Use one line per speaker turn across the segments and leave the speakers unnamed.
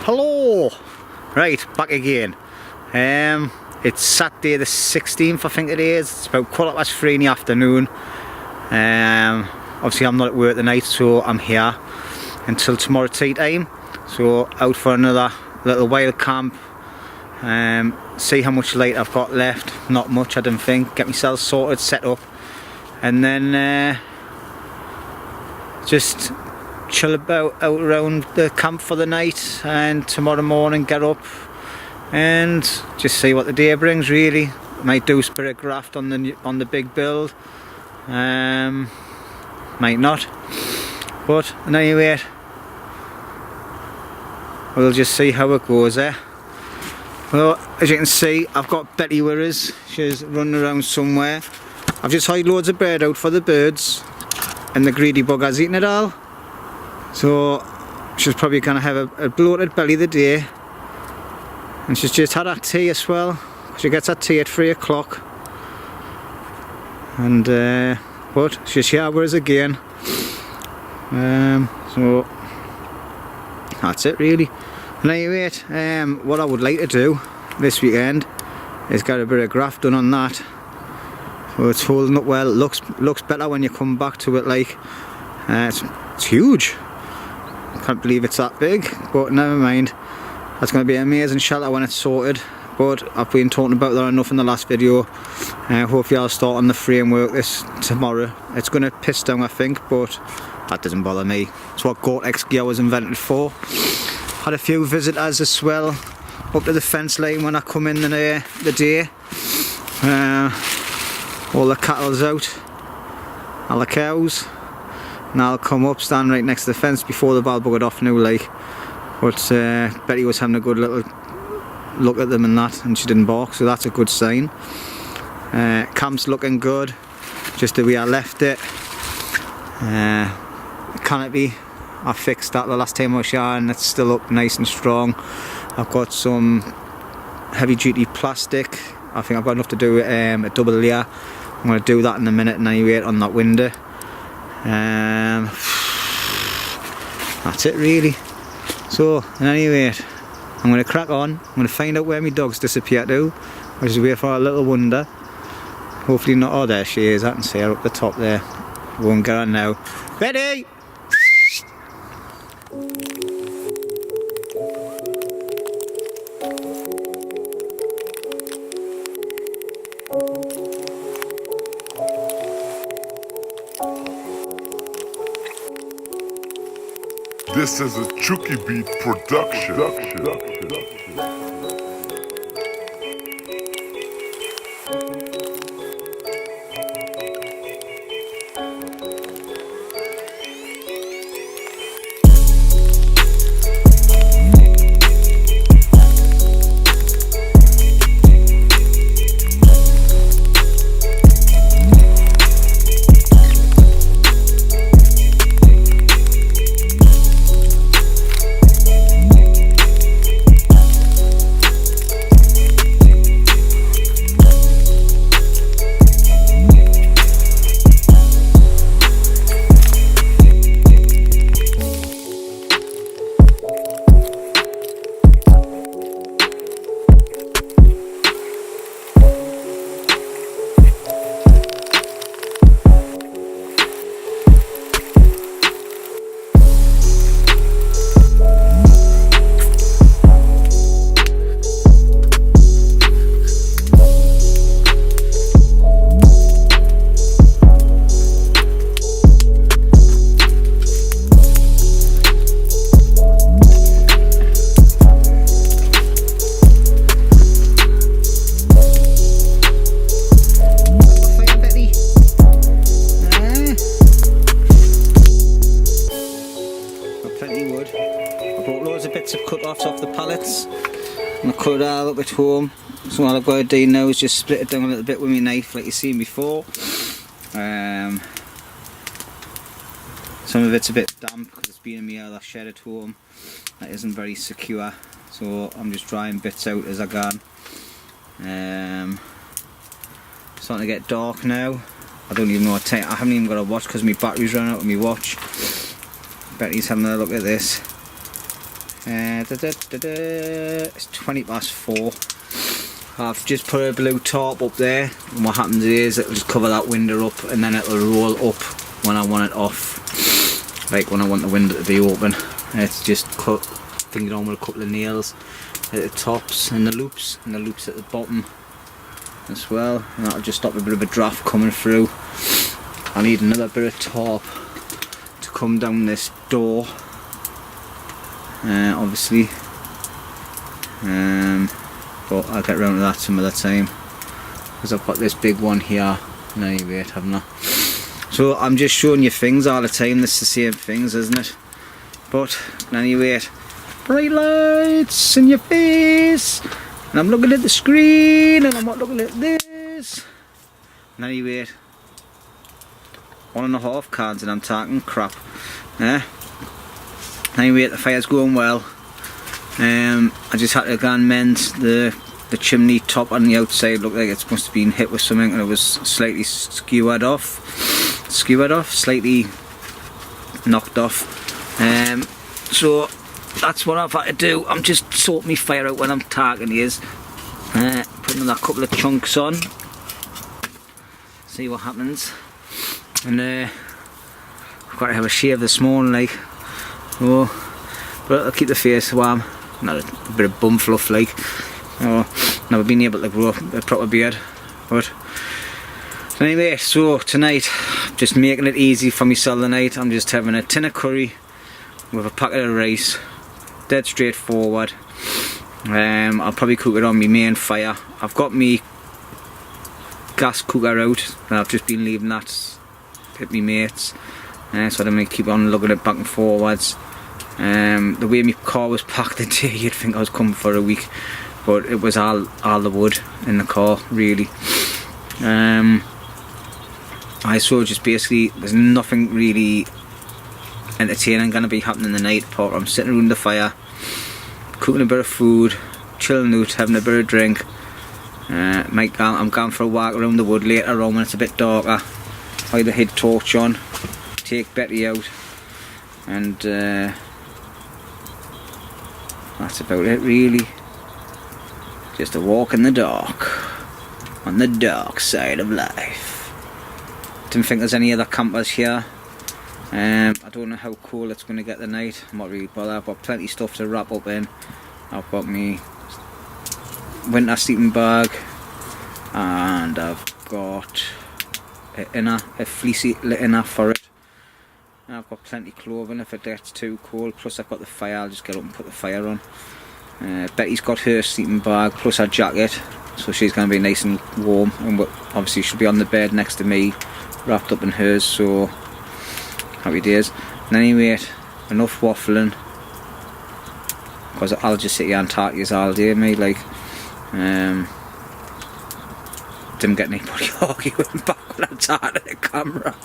Hello! Right, back again. It's Saturday the 16th, I think it is. It's about 3:15 in the afternoon. Obviously I'm not at work tonight, so I'm here until tomorrow tea time. So out for another little wild camp. See how much light I've got left. Not much, I don't think. Get myself sorted, set up, and then just chill about out around the camp for the night, and tomorrow morning get up and just see what the day brings. Really, might do a bit of graft on the big build, might not, but anyway we'll just see how it goes there. Well, as you can see, I've got Betty with us. She's running around somewhere. I've just hid loads of bread out for the birds, and the greedy bugger's eating it all. So she's probably going to have a bloated belly today. And she's just had her tea as well. She gets her tea at 3 o'clock. And but she's here with us again. So that's it really. And anyway, what I would like to do this weekend is get a bit of graft done on that. So it's holding up well. It looks better when you come back to it. Like it's huge. I can't believe it's that big, but never mind. That's going to be an amazing shelter when it's sorted. But I've been talking about that enough in the last video. Hopefully I'll start on the framework this tomorrow. It's going to piss down, I think, but that doesn't bother me. It's what Gore-Tex gear was invented for. Had a few visitors as well up to the fence line when I come in the day. All the cattle's out, all the cows. And I'll come up, stand right next to the fence before the ball buggered off now, like. But Betty was having a good little look at them and that, and she didn't bark, so that's a good sign. Camp's looking good, just the way I left it. Canopy, I fixed that the last time I was here, and it's still up nice and strong. I've got some heavy duty plastic. I think I've got enough to do a double layer. I'm going to do that in a minute and anyway on that window. That's it really. So anyway, I'm going to crack on. I'm going to find out where my dog's disappeared to. I just wait for a little wonder. Hopefully not. Oh, there she is. I can see her up the top there. Won't get her now. Betty!
This is a Chucky Beat production.
Off the pallets, and I cut it all up at home. So all I've got to do now is just split it down a little bit with my knife like you've seen before. Some of it's a bit damp because it's been in my other shed at home that isn't very secure, so I'm just drying bits out as I can. Starting to get dark now. I don't even know what time. I haven't even got a watch because my battery's run out of my watch. Betty's having a look at this. It's 4:20. I've just put a blue tarp up there, and what happens is it'll just cover that window up, and then it'll roll up when I want it off, like when I want the window to be open. And it's just cut, finger on with a couple of nails at the tops and the loops at the bottom as well, and that'll just stop a bit of a draft coming through. I need another bit of tarp to come down this door, obviously, but I'll get round to that some other time, because I've got this big one here. No, wait, haven't I? So I'm just showing you things all the time. This is the same things, isn't it? But anyway, bright lights in your face, and I'm looking at the screen, and I'm not looking at this. And anyway, 1.5 cans, and I'm talking crap. Anyway, the fire's going well. I just had to go and mend the chimney top on the outside. Looked like it must have been hit with something, and it was slightly skewered off, slightly knocked off. So that's what I've had to do. I'm just sorting my fire out when I'm talking is. Putting another couple of chunks on, see what happens. And I've got to have a shave this morning, like. Oh, but I'll keep the face warm. Not a bit of bum fluff, like. Oh, never been able to grow a proper beard. But anyway, so tonight, just making it easy for myself tonight. I'm just having a tin of curry with a packet of rice. Dead straightforward. I'll probably cook it on my main fire. I've got my gas cooker out, and I've just been leaving that at my mates. So I'm going to keep on lugging it back and forwards. The way my car was packed the day, you'd think I was coming for a week, but it was all the wood in the car, really. I saw just basically there's nothing really entertaining going to be happening tonight apart from sitting around the fire, cooking a bit of food, chilling out, having a bit of drink. I'm going for a walk around the wood later on when it's a bit darker. Either head torch on, take Betty out, and that's about it really. Just a walk in the dark, on the dark side of life. Didn't think there's any other campers here. I don't know how cool it's going to get tonight. I'm not really bothered. I've got plenty of stuff to wrap up in. I've got my winter sleeping bag, and I've got a fleecy inner for it. And I've got plenty of clothing if it gets too cold. Plus I've got the fire. I'll just get up and put the fire on. Betty's got her sleeping bag plus her jacket, so she's going to be nice and warm. And obviously she'll be on the bed next to me, wrapped up in hers. So happy days. And anyway, enough waffling, because I'll just sit here and talk to you all day, mate. Like, didn't get anybody arguing back when I talked to the camera.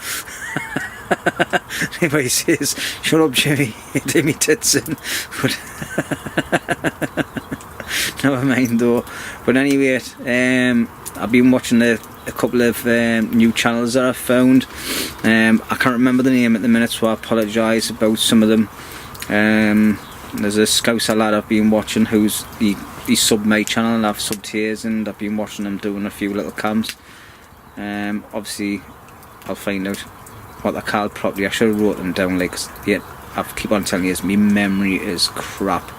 Anybody says, "Shut up, Jimmy, you do me tits in." But never mind though. But anyway, I've been watching a couple of new channels that I've found. I can't remember the name at the minute, so I apologise about some of them. There's a Scouser lad I've been watching who's he subbed my channel, and I've subbed his, and I've been watching them doing a few little camps. Obviously I'll find out what they're called properly. I should have wrote them down, like, yeah, I keep on telling you, my memory is crap.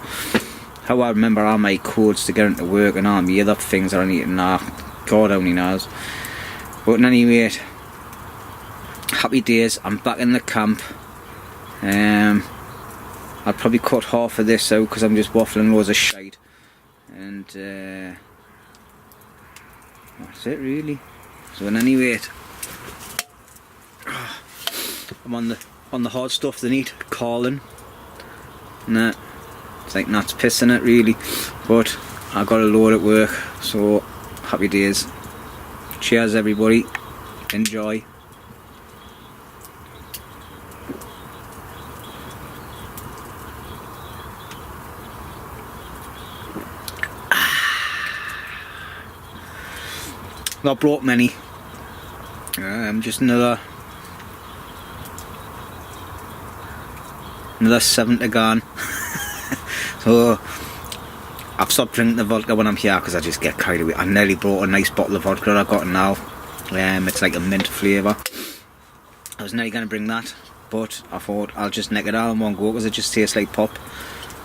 How I remember all my codes to get into work and all my other things that I need to know, God only knows. But anyway, happy days. I'm back in the camp. I'll probably cut half of this out because I'm just waffling loads of shite. And that's it really. So in any rate, I'm on the hard stuff they need, calling. Nah, it's like nuts pissing it really. But I got a load at work, so happy days. Cheers everybody, enjoy. Not brought many. Just another 7 to gone. So I've stopped drinking the vodka when I'm here because I just get carried away. I nearly brought a nice bottle of vodka I've got now. It's like a mint flavour. I was nearly going to bring that, but I thought I'll just neck it all in one go because it just tastes like pop,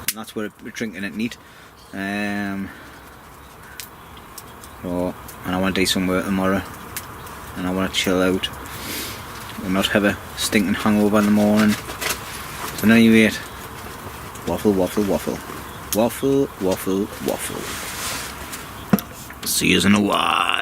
and that's what we're drinking it neat. So, and I want to do some work tomorrow, and I want to chill out and not have a stinking hangover in the morning. So now you wait. Waffle, waffle, waffle. Waffle, waffle, waffle. See you in a while.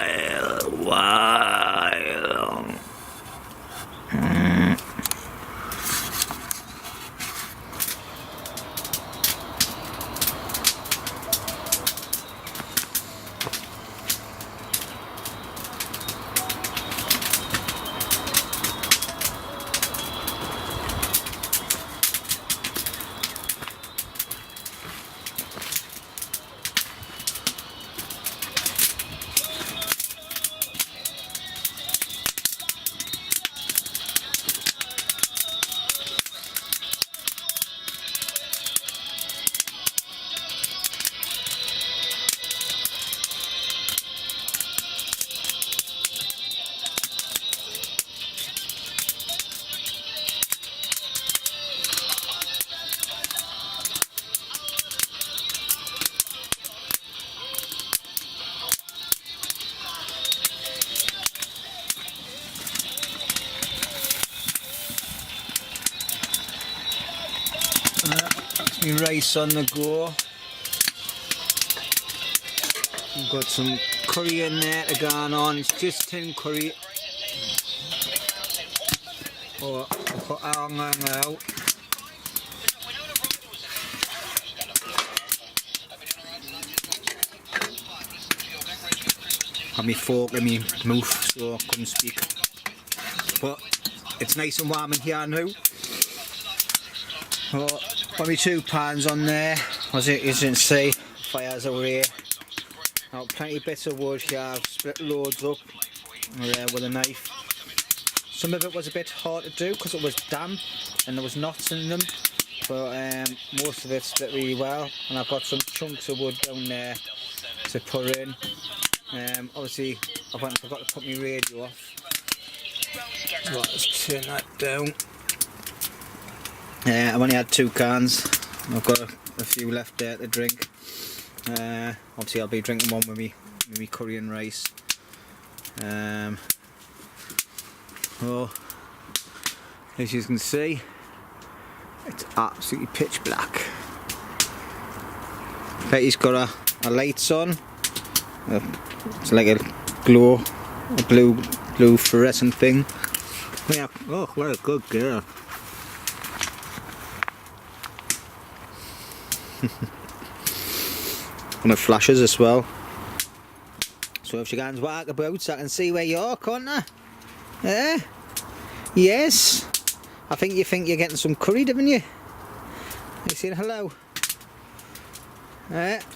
That's my rice on the go. I've got some curry in there to go on. It's just tin curry. Oh, I'll put on out. Have my fork in my mouth so I couldn't speak. But it's nice and warm in here now. Oh, got my 2 pans on there, as you can see. Fire's away. Now plenty of bits of wood here. I've split loads up with a knife. Some of it was a bit hard to do because it was damp and there was knots in them, but most of it split really well. And I've got some chunks of wood down there to put in. Obviously I forgot to put my radio off. So let's turn that down. I've only had 2 cans. I've got a few left there to drink. Obviously I'll be drinking one with me curry and rice. Oh, as you can see, it's absolutely pitch black. Betty's got a lights on. It's like a blue fluorescent thing. Yeah. Oh, what a good girl. And it flashes as well. So if she goes walk about, I can see where you are, can't I? Eh? Yes. I think you're getting some curry, didn't you? You saying hello?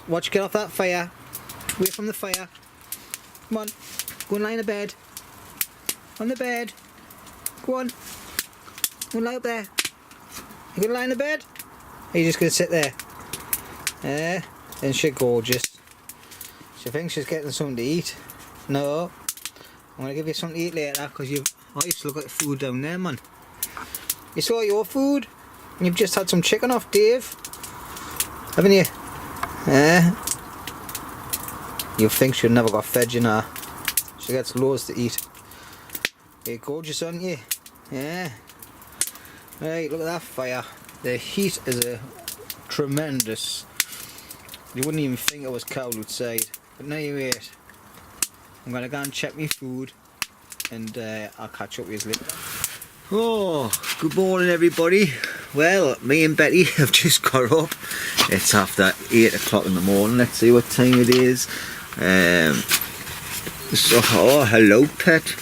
Watch you get off that fire. Away from the fire. Come on. Go and lie in the bed. On the bed. Go on. Go and lie up there. You gonna lie in the bed? Or are you just gonna sit there? Isn't she gorgeous? She thinks she's getting something to eat. No. I'm gonna give you something to eat later because you still got food down there, man. You saw your food? And you've just had some chicken off Dave. Haven't you? You think she'd never got fed, you know. She gets loads to eat. You're gorgeous, aren't you? Yeah. Right, look at that fire. The heat is tremendous. You wouldn't even think it was cold outside. But now you wait. I'm gonna go and check my food and I'll catch up with you later. Oh, good morning everybody. Well, me and Betty have just got up. It's after 8 o'clock in the morning. Let's see what time it is. Oh, hello pet.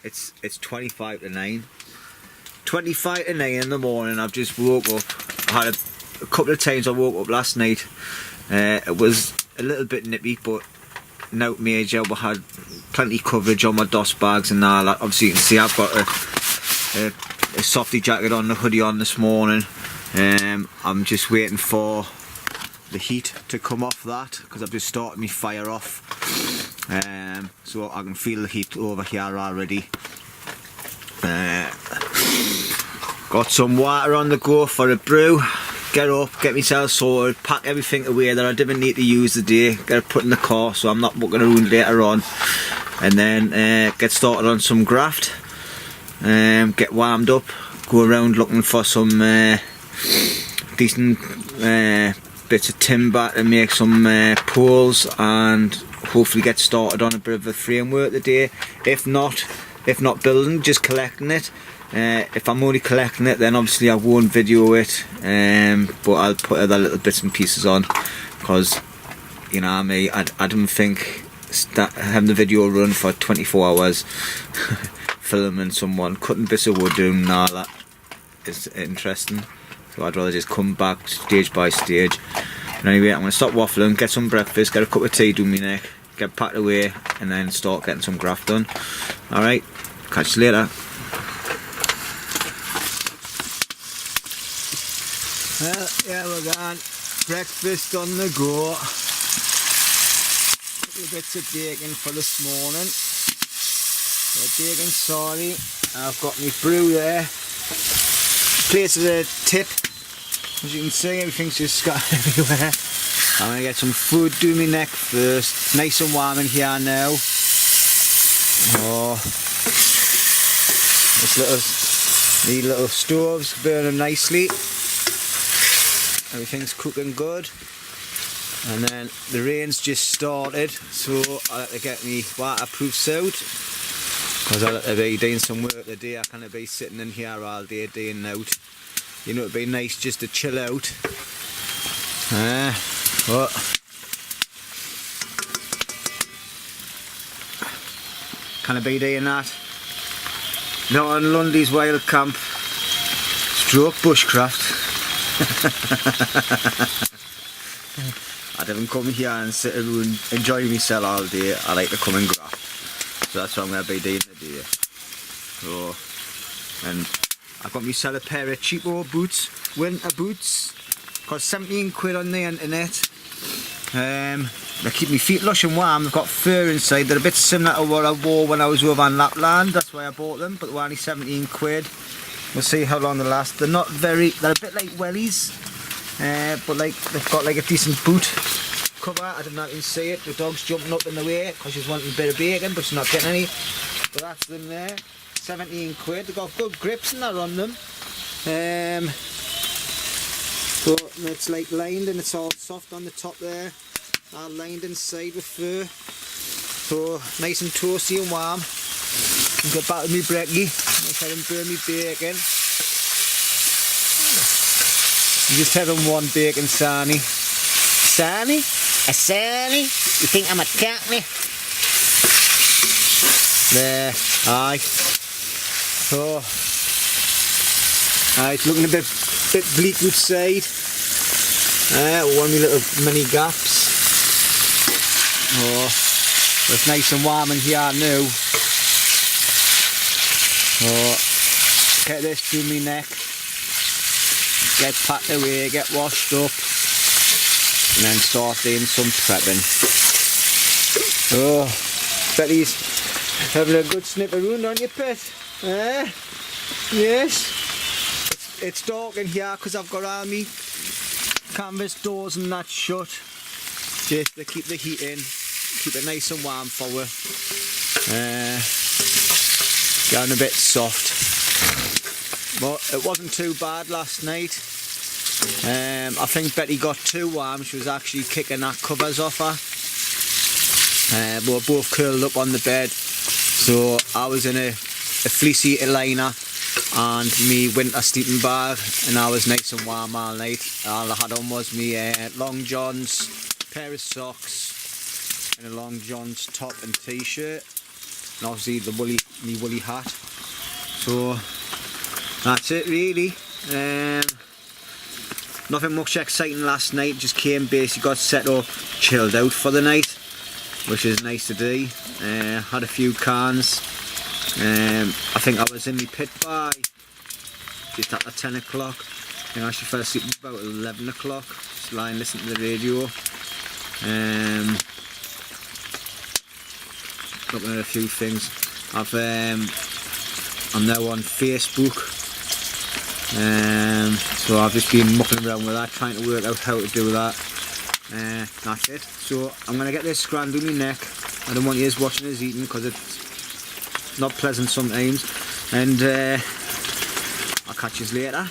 It's 25 to 9. 25 to 9 in the morning. I've just woke up. I had a couple of times I woke up last night. It was a little bit nippy, but now major. We had plenty of coverage on my DOS bags and all that. Obviously you can see I've got a softy jacket on, the hoodie on this morning. I'm just waiting for the heat to come off that, because I've just started my fire off, so I can feel the heat over here already. Got some water on the go for a brew. Get up, get myself sorted, pack everything away that I didn't need to use today, get it put in the car so I'm not looking around later on, and then get started on some graft, get warmed up, go around looking for some decent bits of timber to make some poles, and hopefully get started on a bit of a framework today. If not building, just collecting it. If I'm only collecting it, then obviously I won't video it, but I'll put other little bits and pieces on, because you know what I mean, I don't think having the video run for 24 hours filming someone cutting bits of wood doing and all that is interesting, so I'd rather just come back stage by stage. And anyway, I'm going to stop waffling, get some breakfast, get a cup of tea, do my neck, get packed away, and then start getting some graft done. Alright, catch you later. Well, yeah, we're gone. Breakfast on the go. Couple of bits of bacon for this morning. Bacon, sorry. I've got my brew there. Place is a tip. As you can see, everything's just got everywhere. I'm gonna get some food, do my neck first. Nice and warm in here now. Oh, these little stoves burning nicely. Everything's cooking good, and then the rain's just started, so I have to get me waterproofs out, because I'll have to be doing some work today. I can't be sitting in here all day, day and out. You know, it'd be nice just to chill out. But can I be doing that? Not on Lundy's Wild Camp stroke bushcraft. I didn't come here and sit and enjoy myself all day. I like to come and graft, so that's what I'm going to be doing today. So, and I got myself a pair of cheapo boots, winter boots, cost 17 quid on the internet. They keep my feet lush and warm. They've got fur inside. They're a bit similar to what I wore when I was over in Lapland, that's why I bought them, but they're only 17 quid. We'll see how long they last. They're not very, they're a bit like wellies, but like they've got like a decent boot cover. I didn't even see it. The dog's jumping up in the way because she's wanting a bit of bacon, but she's not getting any. But that's them there. 17 quid. They've got good grips and that on them. But it's like lined and it's all soft on the top there. All lined inside with fur. So nice and toasty and warm. And get back to me brekkie. Make sure I burn me bacon. I'm just having one bacon sarnie. Sarnie? A sarnie? You think I'm a cockney? There, aye. So, it's looking a bit bleak outside. One of my little mini gaps. Oh, it's nice and warm in here now. Oh, get this through my neck. Get packed away, get washed up, and then start doing some prepping. Oh, Betty's having a good snip around on your pet. Yes. It's dark in here because I've got all my canvas doors and that shut, just to keep the heat in, keep it nice and warm for her. Getting a bit soft, but it wasn't too bad last night. I think Betty got too warm. She was actually kicking our covers off her. We were both curled up on the bed, so I was in a fleecy liner and me winter sleeping bag, and I was nice and warm all night. All I had on was me long johns, pair of socks, and a long johns top and t-shirt, and obviously the woolly hat. So that's it really. Nothing much exciting last night. Just came, basically got set up, chilled out for the night, which is nice to do. Had a few cans. I think I was in my pit by just after 10 o'clock. I actually fell asleep about 11 o'clock. just lying listening to the radio. Looking at a few things. I'm now on Facebook. So I've just been mucking around with that, trying to work out how to do that. That's it. So I'm going to get this scrammed in my neck. I don't want you watching us eating because it's not pleasant sometimes. And I'll catch you later.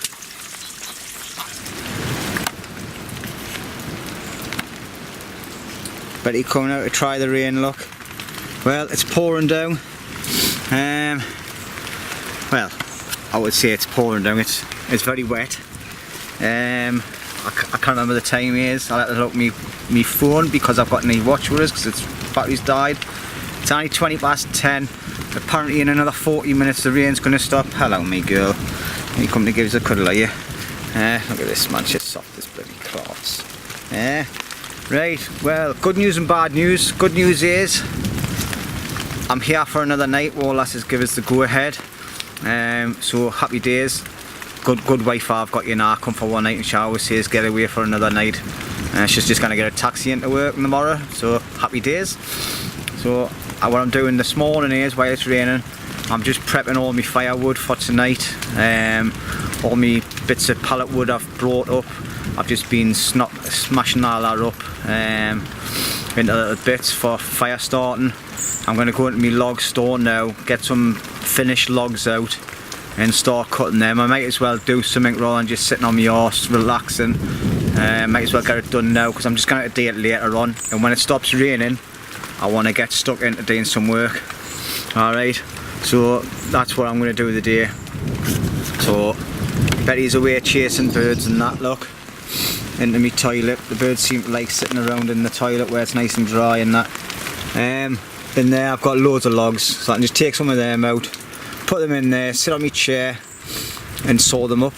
Betty coming out to try the rain, look. Well, it's pouring down. Well, I would say it's pouring down. It's very wet. I can't remember the time it is. I'll have to look me phone because I've got any watch with us because its battery's died. It's only 20 past 10. Apparently in another 40 minutes the rain's going to stop. Hello me girl. You come to give us a cuddle, are you? Look at this man, she's soft as bloody cloths. Right, well, good news and bad news. Good news is I'm here for another night. All lasses give us the go ahead. So happy days. Good wife I've got you now. Come for one night and she always says get away for another night. She's just going to get a taxi into work tomorrow. So happy days. So what I'm doing this morning is, while it's raining, I'm just prepping all my firewood for tonight. All my bits of pallet wood I've brought up. I've just been smashing all that up into little bits for fire starting. I'm going to go into my log store now, get some finished logs out and start cutting them. I might as well do something rather than just sitting on my arse relaxing. Might as well get it done now because I'm just going to do it later on, and when it stops raining I want to get stuck into doing some work. Alright, so that's what I'm going to do the day. So Betty's away chasing birds and that, look, into my toilet. The birds seem to like sitting around in the toilet where it's nice and dry and that. In there I've got loads of logs, so I can just take some of them out, put them in there, sit on my chair and saw them up.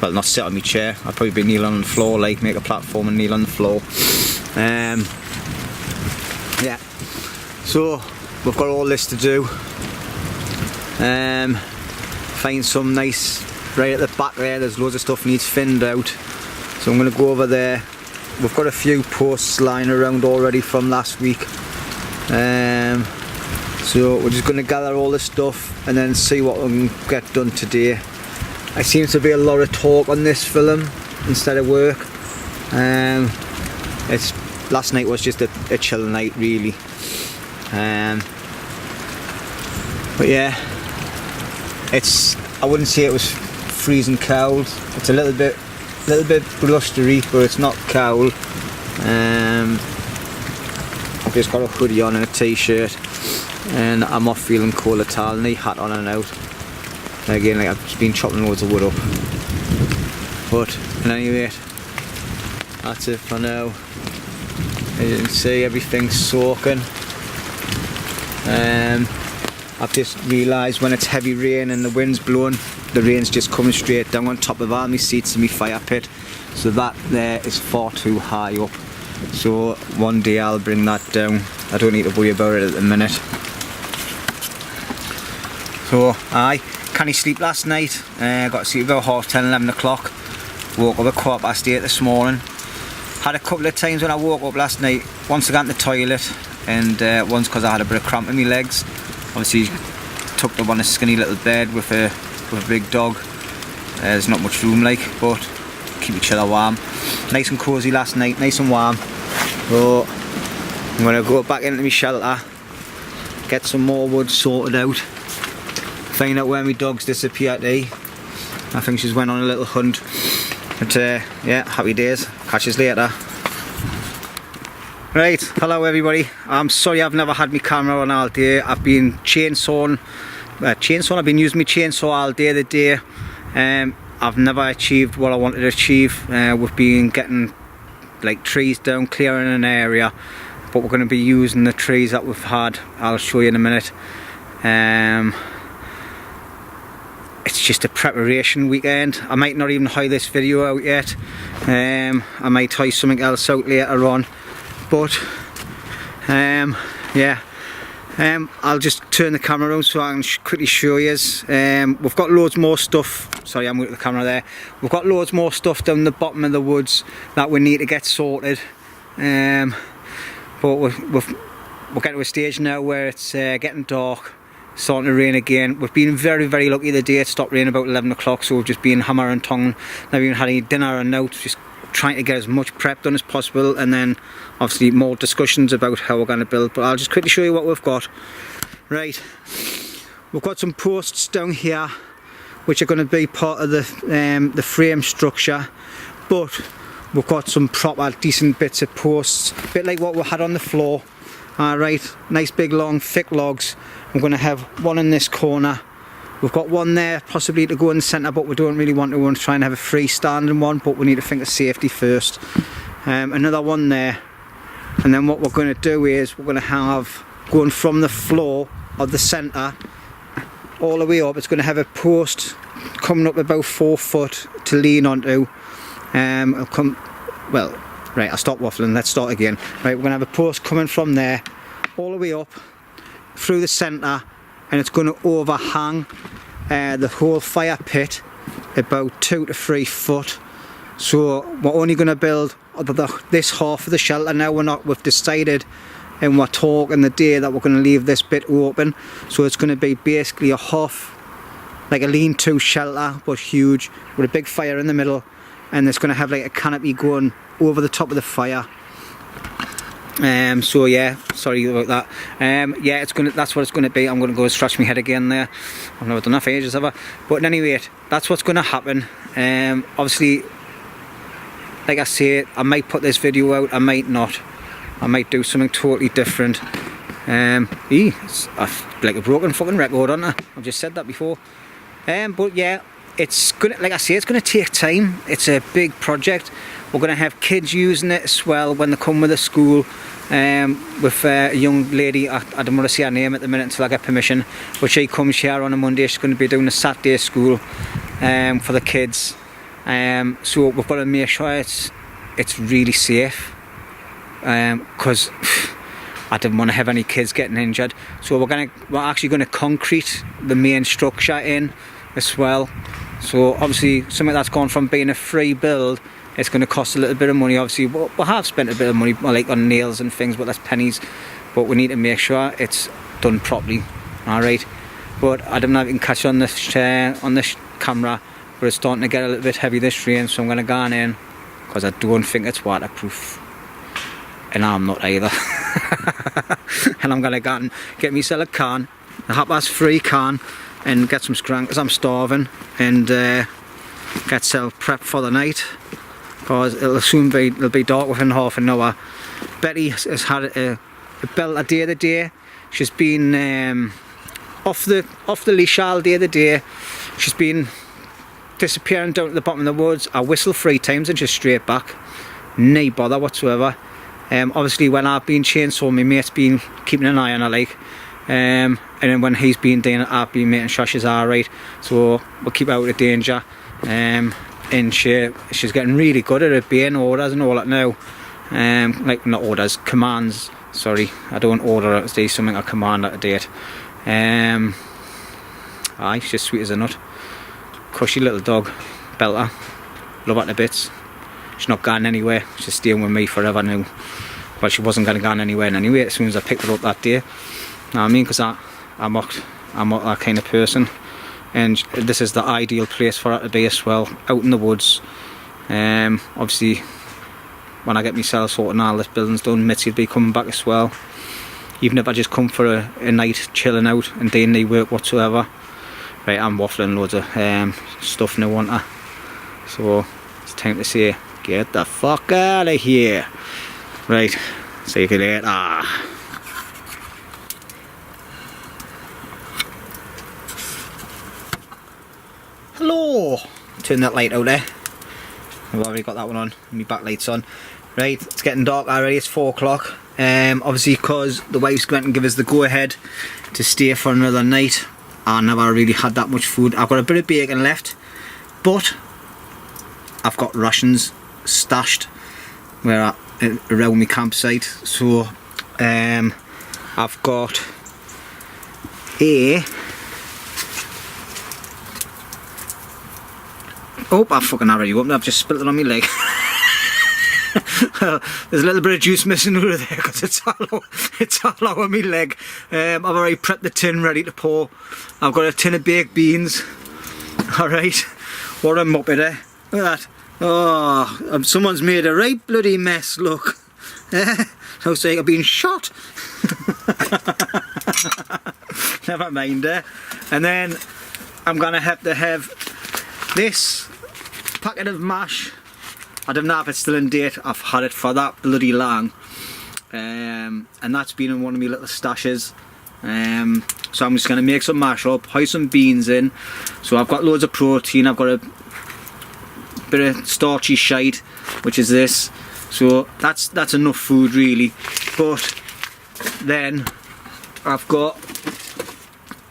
Well, not sit on my chair, I'd probably be kneeling on the floor, like make a platform and kneel on the floor. Yeah, so we've got all this to do. Find some nice, right at the back there's loads of stuff needs thinned out. So I'm going to go over there. We've got a few posts lying around already from last week. So we're just going to gather all this stuff and then see what we can get done today. There seems to be a lot of talk on this film instead of work. Last night was just a chill night really. But yeah, I wouldn't say it was freezing cold. It's a little bit blustery, but it's not cold. I've just got a hoodie on and a t-shirt, and I'm not feeling cold at all. Knee hat on and out. Again, like I've just been chopping loads of wood up. But anyway, that's it for now. As you can see, everything's soaking. I've just realised when it's heavy rain and the wind's blowing, the rain's just coming straight down on top of all my seats in my fire pit. So that there is far too high up. So one day I'll bring that down. I don't need to worry about it at the minute. So can't sleep last night. Got to sleep about 10:30, 11 o'clock. Woke up at 8:15 this morning. Had a couple of times when I woke up last night. Once I got in the toilet, and once because I had a bit of cramp in my legs. Obviously tucked up on a skinny little bed with a big dog. There's not much room like, but keep each other warm. Nice and cosy last night, nice and warm. So I'm going to go back into my shelter, get some more wood sorted out, find out where my dog's disappeared to. I think she's went on a little hunt. But yeah, happy days. Catch you later. Right, hello everybody. I'm sorry I've never had my camera on all day. I've been chainsawing. I've been using my chainsaw all day today. I've never achieved what I wanted to achieve. We've been getting like trees down, clearing an area, but we're going to be using the trees that we've had. I'll show you in a minute. It's just a preparation weekend. I might not even hide this video out yet. I might hide something else out later on, but yeah. I'll just turn the camera around so I can quickly show you. We've got loads more stuff sorry, I'm with the camera there. We've got loads more stuff down the bottom of the woods that we need to get sorted. But we're getting to a stage now where it's getting dark, starting to rain again. We've been very, very lucky the day it stopped raining about 11 o'clock, so we've just been hammer and tongue. Never even had any dinner or note, just trying to get as much prep done as possible, and then obviously more discussions about how we're going to build. But I'll just quickly show you what we've got. Right, we've got some posts down here which are going to be part of the frame structure, but we've got some proper decent bits of posts, a bit like what we had on the floor. Alright, nice big long thick logs. I'm going to have one in this corner. We've got one there possibly to go in the centre, but we don't really want to. We want to try and have a freestanding one, but we need to think of safety first. Another one there, and then what we're going to do is we're going to have, going from the floor of the centre all the way up, it's going to have a post coming up about 4 foot to lean onto. Well, right, I'll stop waffling, let's start again. Right, we're going to have a post coming from there all the way up through the centre, and it's going to overhang the whole fire pit about 2 to 3 foot. So we're only going to build this half of the shelter now. We've decided, and we're talking the day, that we're going to leave this bit open. So it's going to be basically a half, like a lean-to shelter, but huge, with a big fire in the middle, and it's going to have like a canopy going over the top of the fire. So yeah, sorry about that. Yeah, that's what it's going to be. I'm going to go scratch my head again there. I've never done that for ages ever. But at any rate, that's what's going to happen. Obviously, like I say, I might put this video out, I might not. I might do something totally different. It's like a broken fucking record, aren't I? I've just said that before. But yeah, it's gonna, like I say, it's gonna take time. It's a big project. We're gonna have kids using it as well when they come with the school. With a young lady, I don't want to say her name at the minute until I get permission, but she comes here on a Monday. She's going to be doing a Saturday school for the kids. So we've got to make sure it's really safe, because I didn't want to have any kids getting injured. So we're actually going to concrete the main structure in as well. So obviously something that's gone from being a free build, it's going to cost a little bit of money. Obviously we have spent a bit of money, like on nails and things, but that's pennies. But we need to make sure it's done properly. Alright, but I don't know if you can catch on this camera, but it's starting to get a little bit heavy this rain, so I'm going to go on in, because I don't think it's waterproof, and I'm not either. And I'm going to go and get myself a can, a 3:30 can, and get some scran because I'm starving, and get self prepped for the night, because it'll be dark within half an hour. Betty has had a belter day of the day. She's been off the leash all day of the day. She's been disappearing down at the bottom of the woods. I whistle 3 times and she's straight back. No bother whatsoever. Obviously when I've been chainsawing, my mate's been keeping an eye on her, like, and then when he's been doing it, I've been making sure she's alright, so we'll keep her out of danger. And she's getting really good at obeying orders and all that now. Like, not orders, commands. Sorry, I don't order her to do something, I command her to do it. Aye, she's sweet as a nut. Cushy little dog, belter, love her to bits. She's not going anywhere, she's staying with me forever now. Well, she wasn't going to go anywhere anyway as soon as I picked her up that day. Know what I mean? Because I'm not that kind of person. And this is the ideal place for her to be as well, out in the woods. Obviously, when I get myself sorted and all this building's done, Mitzi will be coming back as well. Even if I just come for a night chilling out and doing no work whatsoever. Right, I'm waffling loads of stuff now, aren't I? So it's time to say, get the fuck out of here. Right, see you later. Hello! Turn that light out there. I've already got that one on, my backlight's on. Right, it's getting dark already, it's 4 o'clock. Obviously because the wife's going to give us the go ahead to stay for another night. I never really had that much food. I've got a bit of bacon left, but I've got rations stashed around my campsite. So I've got Oh, I fucking already opened it. I've just spilled it on my leg. There's a little bit of juice missing over there because it's all over my leg. I've already prepped the tin ready to pour. I've got a tin of baked beans. Alright, what a muppet, eh? Look at that. Oh, someone's made a right bloody mess, look. Looks like I've been shot. Never mind, eh? And then I'm gonna have to have this packet of mash. I don't know if it's still in date. I've had it for that bloody long, and that's been in one of my little stashes. So I'm just going to make some mash up, house some beans in. So I've got loads of protein. I've got a bit of starchy shite, which is this. So that's enough food really. But then I've got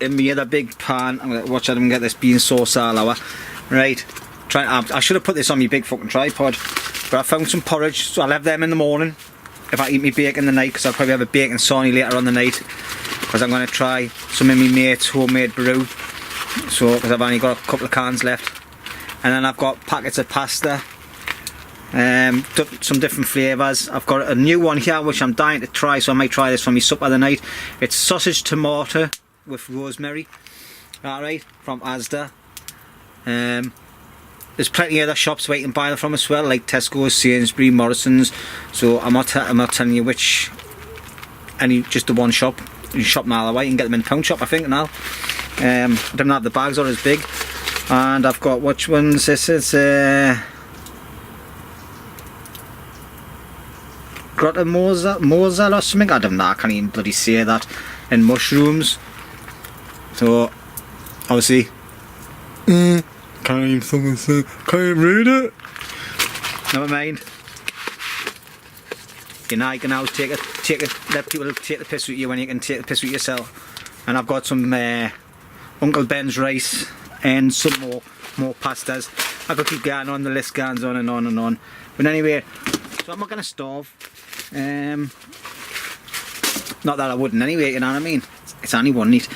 in my other big pan. I'm going to watch out and get this bean sauce all hour. Right. I should have put this on my big fucking tripod, but I found some porridge, so I'll have them in the morning if I eat my bacon the night, because I'll probably have a bacon sarnie later on the night, because I'm going to try some of my mate's homemade brew, so because I've only got a couple of cans left. And then I've got packets of pasta, some different flavours. I've got a new one here which I'm dying to try, so I might try this for my supper the night. It's sausage tomato with rosemary, alright, from Asda. There's plenty of other shops where you can buy them from as well, like Tesco's, Sainsbury's, Morrison's. So I'm not telling you which, just the one shop. You shop mile away, you can get them in the pound shop, I think now. I don't have the bags, are as big. And I've got, which ones? This is Grotto Mozart or something. I don't know, I can't even bloody say that. And mushrooms. So obviously can't even fucking say, can't even read it. Never mind. You know, you can always let people take the piss with you when you can take the piss with yourself. And I've got some Uncle Ben's rice and some more pastas. I could keep going on, the list goes on and on and on. But anyway, so I'm not gonna starve. Not that I wouldn't anyway, you know what I mean? It's only one night.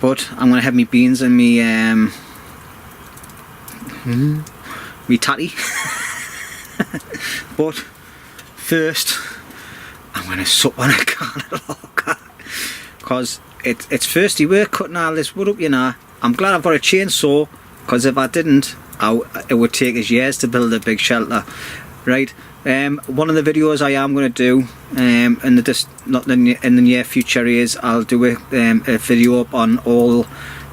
But I'm gonna have my beans and me tatty. But first I'm going to sup on a can of lager, because it's thirsty work cutting all this wood up, you know. I'm glad I've got a chainsaw, because if I didn't, it would take us years to build a big shelter. Right, one of the videos I am going to do in the near future is I'll do a video up on all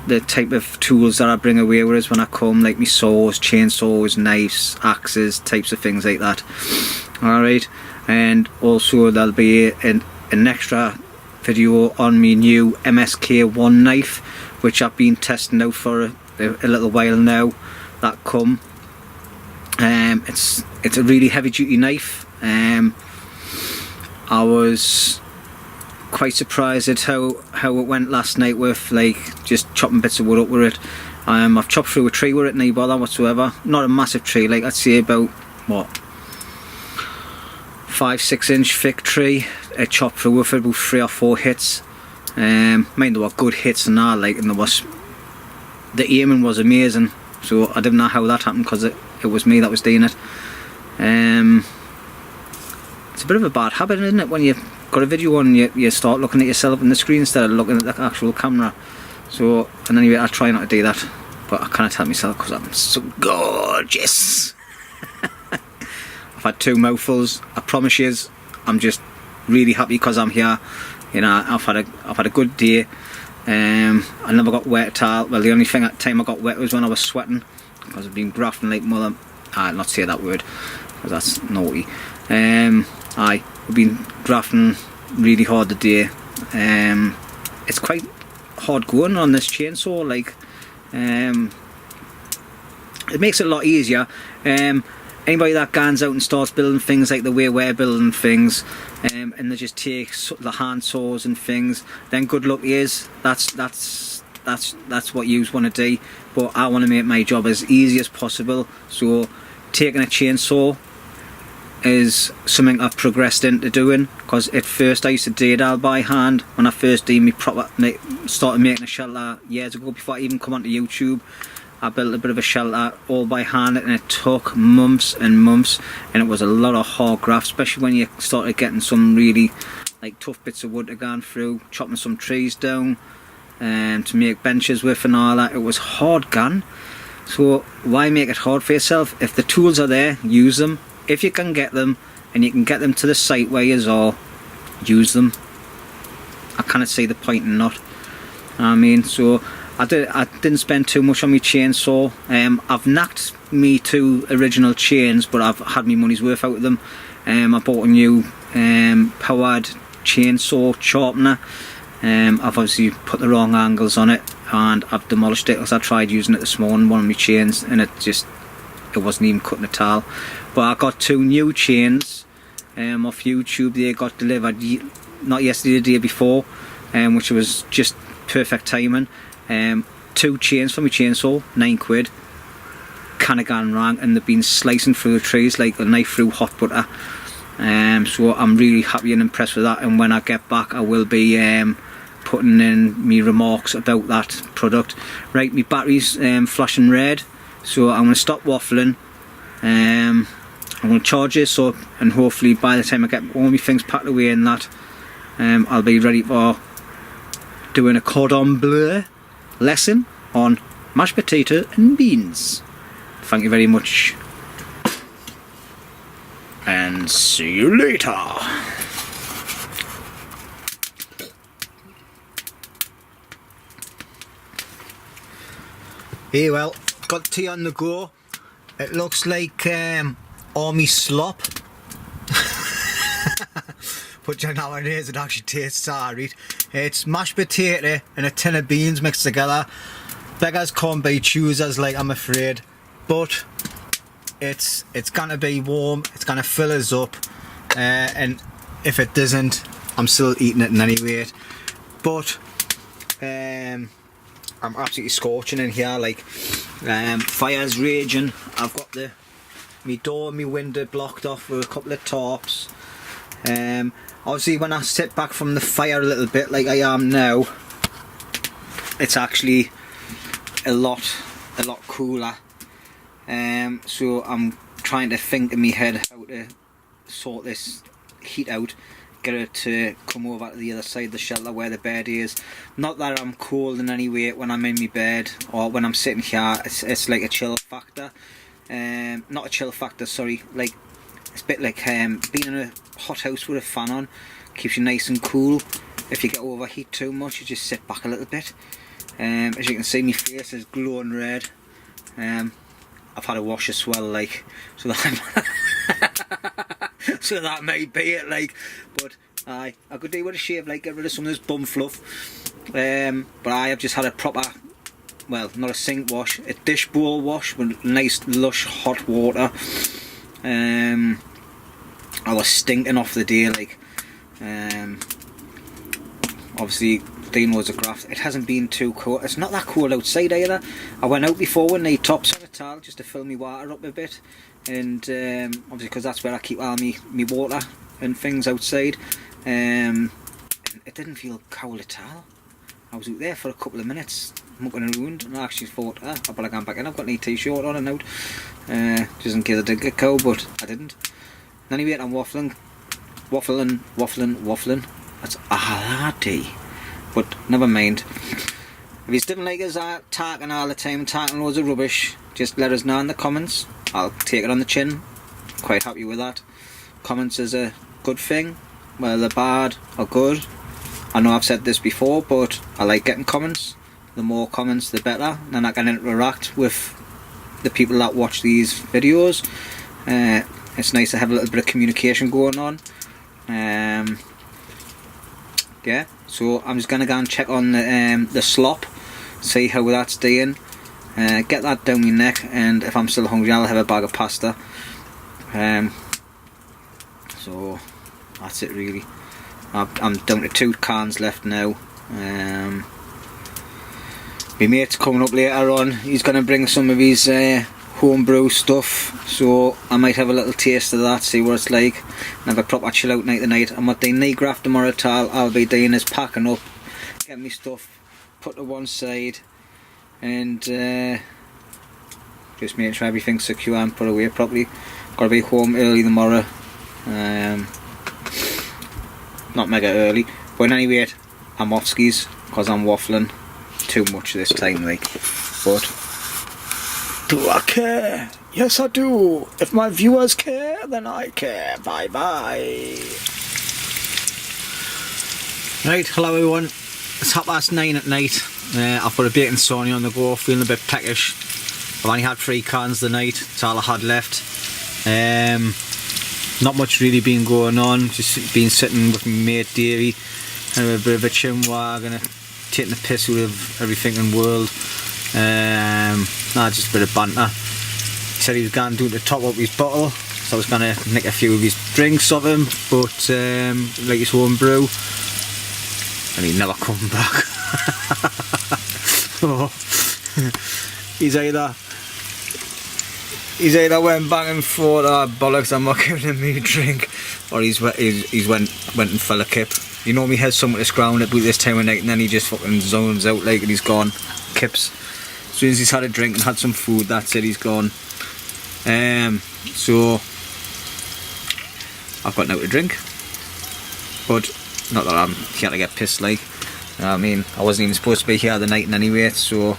the type of tools that I bring away with us when I come, like me saws, chainsaws, knives, axes, types of things like that. Alright, and also there'll be an extra video on me new MSK1 knife, which I've been testing out for a little while now. That come, it's a really heavy duty knife. I was quite surprised at how it went last night with like just chopping bits of wood up with it. I've chopped through a tree with it, no bother whatsoever. Not a massive tree, like I'd say about what, 5-6 inch thick tree. I chopped through with it about 3 or 4 hits. Mind there were good hits and all, like, and the aiming was amazing. So I didn't know how that happened, because it was me that was doing it. It's a bit of a bad habit, isn't it, when you've got a video on and you start looking at yourself in the screen instead of looking at the actual camera. So, and anyway, I try not to do that, but I can't help myself because I'm so gorgeous. I've had 2 mouthfuls. I promise you, I'm just really happy because I'm here. You know, I've had a good day. I never got wet at all. Well, the only time I got wet was when I was sweating, because I've been grafting like mother. I'll not say that word, because that's naughty. We've been grafting really hard today. It's quite hard going on this chainsaw, like, it makes it a lot easier. Anybody that goes out and starts building things like the way we're building things, and they just take the hand saws and things, then good luck is. That's what you want to do. But I want to make my job as easy as possible. So taking a chainsaw is something I've progressed into doing, because at first I used to do it all by hand when I first started making a shelter years ago, before I even come onto YouTube. I built a bit of a shelter all by hand, and it took months and months, and it was a lot of hard graft, especially when you started getting some really like tough bits of wood to go through, chopping some trees down and to make benches with and all that. It was hard gun. So why make it hard for yourself? If the tools are there, use them. If you can get them, and you can get them to the site where you are, use them. I cannot see the point in not. I mean, so I didn't spend too much on my chainsaw. I've knocked me 2 original chains, but I've had my money's worth out of them. I bought a new powered chainsaw sharpener. I've obviously put the wrong angles on it, and I've demolished it because I tried using it this morning, one of my chains, and it wasn't even cutting at all. But I got 2 new chains off YouTube. They got delivered not yesterday, the day before, which was just perfect timing. 2 chains for my chainsaw, £9. Kinda gone wrong, and they've been slicing through the trees like a knife through hot butter. So I'm really happy and impressed with that, and when I get back I will be putting in me remarks about that product. Right, my battery's flashing red, so I'm going to stop waffling. I'm going to charge this up, and hopefully by the time I get all my things packed away in that, I'll be ready for doing a cordon bleu lesson on mashed potato and beans. Thank you very much, and see you later. Hey, well, got tea on the go. It looks like army slop. But you know what it is, it actually tastes alright. It's mashed potato and a tin of beans mixed together. Beggars can't be choosers, like, I'm afraid. But it's gonna be warm, it's gonna fill us up, and if it doesn't, I'm still eating it in any way. But I'm absolutely scorching in here, like, fire's raging. I've got my door and my window blocked off with a couple of tarps. Obviously when I sit back from the fire a little bit like I am now, it's actually a lot cooler. So I'm trying to think in my head how to sort this heat out, get it to come over to the other side of the shelter where the bed is. Not that I'm cold in any way when I'm in my bed or when I'm sitting here. It's like a chill factor. Not a chill factor, sorry, like it's a bit like being in a hot house with a fan on, keeps you nice and cool. If you get overheat too much, you just sit back a little bit. As you can see, my face is glowing red. I've had a wash as well, like, so that so that may be it, like. But I could do with a shave, like, get rid of some of this bum fluff. But I have just had a proper, well, not a sink wash, a dish bowl wash with nice lush hot water. I was stinking off the day, like. Obviously doing loads of graft. It hasn't been too cold. It's not that cold outside either. I went out before with the tops on a towel just to fill my water up a bit, and obviously because that's where I keep all my water and things outside. And it didn't feel cold at all. I was out there for a couple of minutes mucking around, and I actually thought, I better go back in. I've got a t-shirt on and out, just in case I did get cold, but I didn't. Anyway, I'm waffling. That's a hardy, but never mind. If you didn't like us talking all the time, talking loads of rubbish, just let us know in the comments. I'll take it on the chin. Quite happy with that. Comments is a good thing, whether they're bad or good. I know I've said this before, but I like getting comments. The more comments the better, then I can interact with the people that watch these videos. It's nice to have a little bit of communication going on. Yeah, so I'm just gonna go and check on the slop, see how that's doing, get that down my neck, and if I'm still hungry I'll have a bag of pasta. So that's it really. I'm down to 2 cans left now. My mate's coming up later on. He's gonna bring some of his homebrew stuff, so I might have a little taste of that, see what it's like, and have a proper chill out night tonight. I'm not doing any graft tomorrow at all. I'll be doing is packing up, getting my stuff put to one side, and just making sure everything's secure and put away properly. Got to be home early tomorrow. Not mega early, but anyway, I'm off skis because I'm waffling too much this time, like. But do I care? Yes, I do. If my viewers care, then I care. Bye bye. Right, hello everyone. It's 9:30 at night. I've got a bacon sauna on the go, feeling a bit peckish. I've only had 3 cans the night, that's all I had left. Not much really been going on, just been sitting with my mate Davey, having a bit of a chin wag and taking the piss out of everything in the world. Just a bit of banter. He said he was going to do to top up his bottle, so I was going to nick a few of his drinks of him, but like his home brew, and he never come back. Oh. He's either went back and thought, oh bollocks, I'm not giving him me a drink, or he's went and fell a kip. You know, me head's somewhat to scround about this time of night, and then he just fucking zones out like, and he's gone. Kips. As soon as he's had a drink and had some food, that's it, he's gone. So I've got now to drink, but not that I'm here to get pissed, like. You know what I mean, I wasn't even supposed to be here the night anyway, so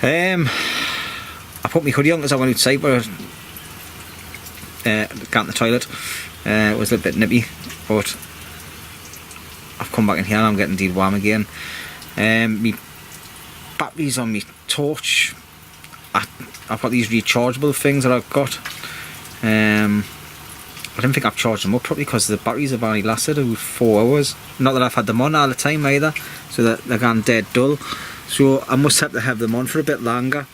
I put my hoodie on because I went outside, but got in the toilet. It was a little bit nippy, but I've come back in here and I'm getting indeed warm again. My batteries on my torch, I've got these rechargeable things that I've got. I don't think I've charged them up properly because the batteries have only lasted about 4 hours. Not that I've had them on all the time either, so that they're gone dead dull. So I must have to have them on for a bit longer.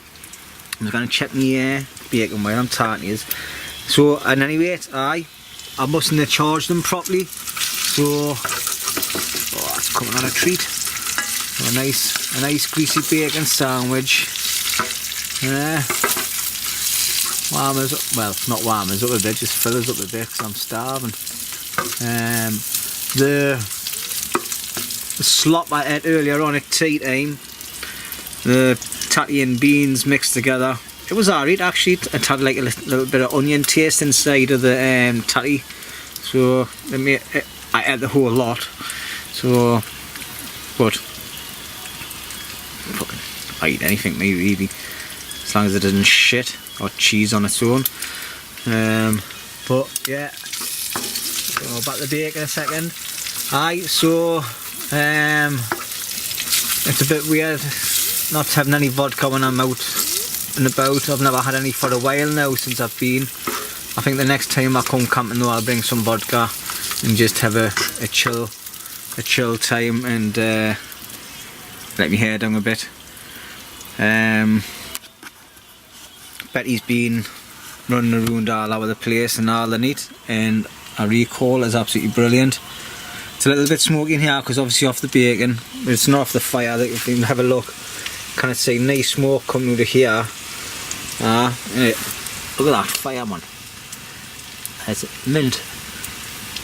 I'm going to check my bacon while I'm talking to you. So, and anyway, I mustn't have charged them properly. So, oh, it's coming on a treat. A nice greasy bacon sandwich. Warm us up, well, not warm us up a bit, just fill us up a bit because I'm starving. The slop I ate earlier on at tea time, the tatty and beans mixed together, it was alright actually. It had like a little bit of onion taste inside of the tatty, so I ate the whole lot. So, but fucking, I eat anything me really, as long as it doesn't shit or cheese on its own. But yeah, go back to the bacon a second. So it's a bit weird not having any vodka when I'm out and about. I've never had any for a while now since I've been. I think the next time I come camping though, I'll bring some vodka and just have a chill time and let my hair down a bit. Betty's been running around all over the place and all the neat, and our recoil is absolutely brilliant. It's a little bit smoky in here because obviously off the bacon, but it's not off the fire. If you can have a look, kind of see nice smoke coming out of here. Look at that fire, man. It's mint.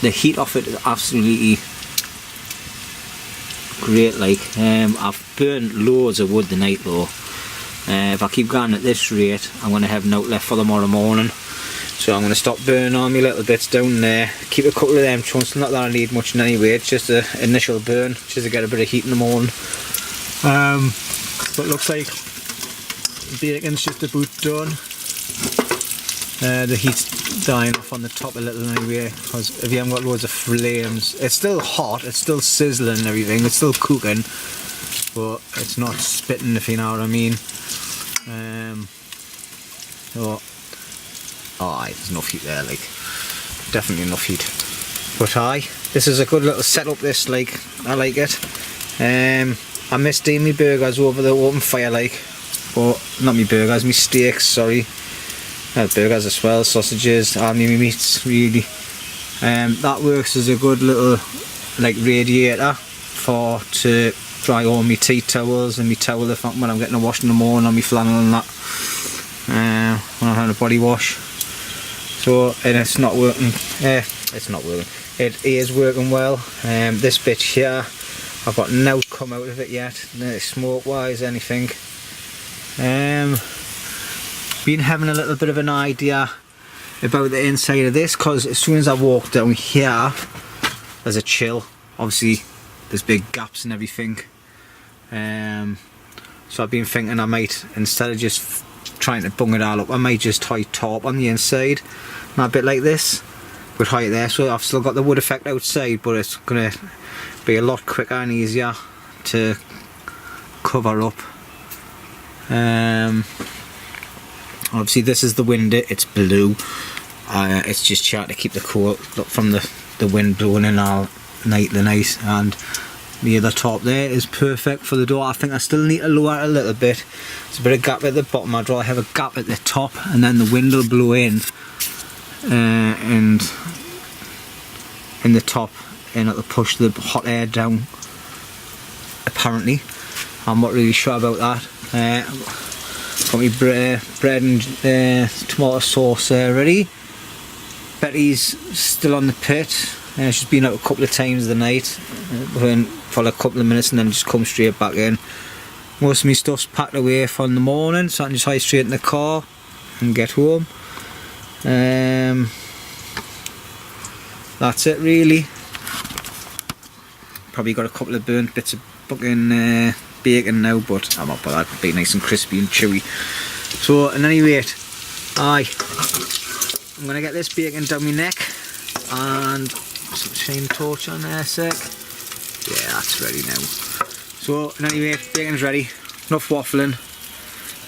The heat off it is absolutely great. Like, I've burned loads of wood the night though. If I keep going at this rate, I'm going to have no left for tomorrow morning. So I'm going to stop burning all my little bits down there. Keep a couple of them chunks, not that I need much anyway, it's just an initial burn, just to get a bit of heat in the morning. But looks like the bacon's just about done. The heat's dying off on the top a little anyway, because if you haven't got loads of flames, it's still hot, it's still sizzling and everything, it's still cooking, but it's not spitting, if you know what I mean. There's enough heat there, like, definitely enough heat. But this is a good little setup, this, like, I like it. I missed doing my burgers over the open fire, like, but not my burgers, my steaks, sorry. Burgers as well, sausages, all my meats, really. That works as a good little, like, radiator to dry all my tea towels and my towel when I'm getting a wash in the morning, on my flannel and that, when I'm having a body wash. So, and it's not working, it is working well. This bit here, I've got no come out of it yet, no smoke wise, anything. been having a little bit of an idea about the inside of this, because as soon as I walk down here there's a chill. Obviously there's big gaps and everything, so I've been thinking I might, instead of just trying to bung it all up, I might just tie top on the inside, and a bit like this with height there, so I've still got the wood effect outside, but it's gonna be a lot quicker and easier to cover up. Obviously this is the window, it's blue, it's just trying to keep the cool from the wind blowing in all night, and the other top there is perfect for the door. I think I still need to lower it a little bit. There's a bit of gap at the bottom. I'd rather have a gap at the top, and then the wind will blow in and in the top, and it'll push the hot air down, apparently. I'm not really sure about that. Got my bread and tomato sauce ready. Betty's still on the pit. She's been out a couple of times the night, for a couple of minutes and then just come straight back in. Most of my stuff's packed away from the morning, so I can just hide straight in the car and get home. That's it really. Probably got a couple of burnt bits of fucking bacon now, but I'm up with that. It'll be nice and crispy and chewy. So, at any rate, I'm gonna get this bacon down my neck, and some shine torch on there a sec. Yeah, that's ready now. So, in any rate, bacon's ready. Enough waffling.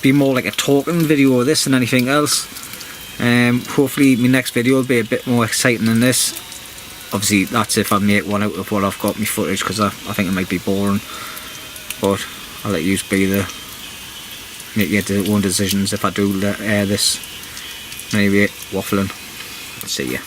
Be more like a talking video of this than anything else. Hopefully my next video will be a bit more exciting than this. Obviously that's if I make one out of what I've got in my footage, because I think it might be boring. But I'll let you make your own decisions if I do air this. Anyway, waffling. See ya.